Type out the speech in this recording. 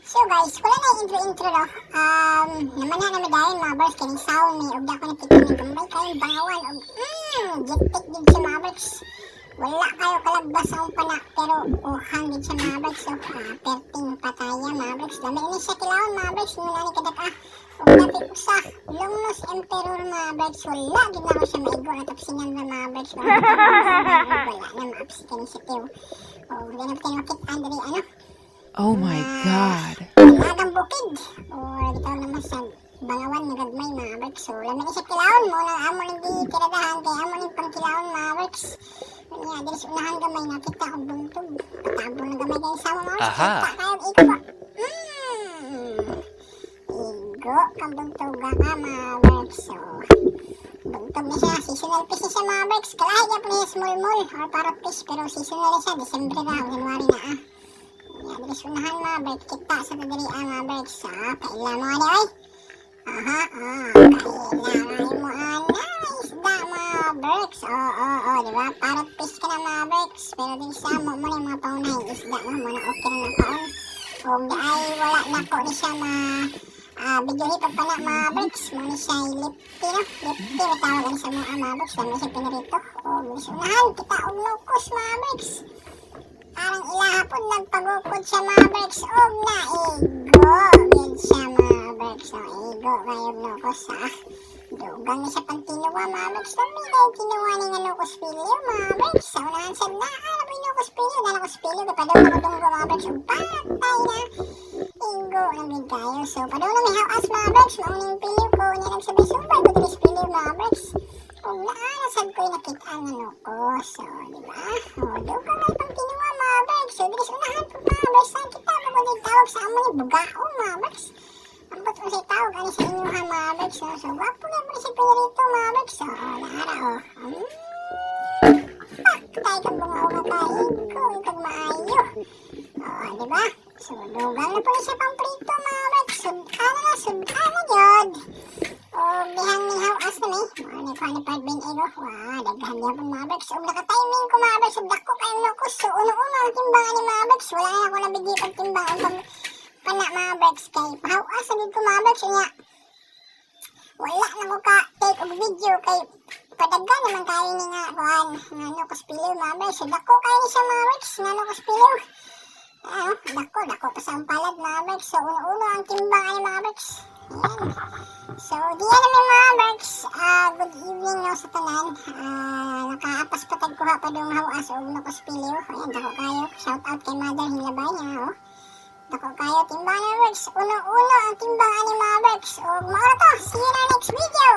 So guys, wala na intro no. Naman na namin dahil mga bars kaning sound ni og dako nakita ni gambay kayo bangawan og gitik din si mga bars. Wala kayo kalagbas ang pana pero uhang din siya mga bars. So perting pataya mga bars. Dami ini siya kilawon mga bars. Muna ni kadak og napit usa longnos emperor mga bars. Wala gid na ko siya maigo na tapsingan na mga bars. Wala na maapsikan ni siya tiyo. O ganap kayo makita Andre Oh my God. Agang bukid. O, ikaw naman sa bangawan na gagmay mga works. So, lamang isa kilawon mo na amo nang di tiradahan kay amo nang pangkilawon mga works. Kanya, dili sa unahan gamay nakita kong buntog. Patabo na gamay kayo sa mga works. Aha. Kita kayo igo. Igo kang buntog ka mga works. So, buntog na siya. Seasonal fish siya mga works. Kalahi niya po niya small mall or parrot fish. Pero seasonal siya. December na. January na Yan, bilis unahan mga birds. Kita sa tadirian mga birds. Kailan mo ano ay? Kailangan mo ano isda mga birds. Diba? Parrot fish ka na mga birds. Pero din sa mo mo na yung mga paunahing isda. No? Muna okay na ng paun. Kung di ay wala na ko ni siya video hipag pa na mga birds. Muna siya lipty no? Lipty matawagan sa mga birds. Dami siya pinarito. Bilis unahan. Kita og locos mga birds. Parang ilahapon nagpagukod siya mga birds. Og naigo gid siya mga birds. So igo kayo nukos dugang na siya pang tinuwa mga birds. Dami kayo tinuwa ni nga nukos pilyo mga birds. Sa unahan sa na ano ba yung nukos pilyo? Na nukos pilyo kapadaw na kudunggo mga birds. Og patay na igo lang gid kayo. So padaw na may hawas mga birds. Mauning pilyo ko niya nagsabay-subay ko dilis pilyo mga birds. Og naanasad ko'y nakita nga nukos. So diba? Dugang na itong tinuwa mga birds. So dilis unahan po mga birds. Saan kita mo kung tawag sa amo ni Bugao mga birds. Ambot mo siya tawag ano sa inyuha mga birds. So gwapo na mo siya pinarito mga birds. So naara tayo kang bungao nga tayo. Ikag maayo. Diba? So dugang na po siya pang prito mga birds. Sudka na yun. Bihang ni hawas na may. Ano pa ni Parbin Ego. Daghan niya po mga birds. Nakatiming ko mga birds. Dako kayong lukos. So uno-uno ang timbangan ni mga birds. Wala na ako nabigay pag timbangan pag pana mga birds. Kay pahawas na ko mga birds. Wala na ko ka-take og video. Kay padagan naman kayo ni nga. Nga lukos piliw mga birds. So dako kayo ni siya mga birds. Nga lukos piliw. Dako pa sa palad mga birds. So uno-uno ang timbangan ni mga birds. Ayan. So, diyan namin mga birds. Good evening no, sa tanan. Nakaapas patag ko ha pa doong hawas o nakos piliw. Ayan, dako kayo. Shout out kay Mother Hinlabay niya. Dako kayo, timbangan ng birds. Uno-uno ang timbangan ni mga birds. O, maura to. See you in our next video.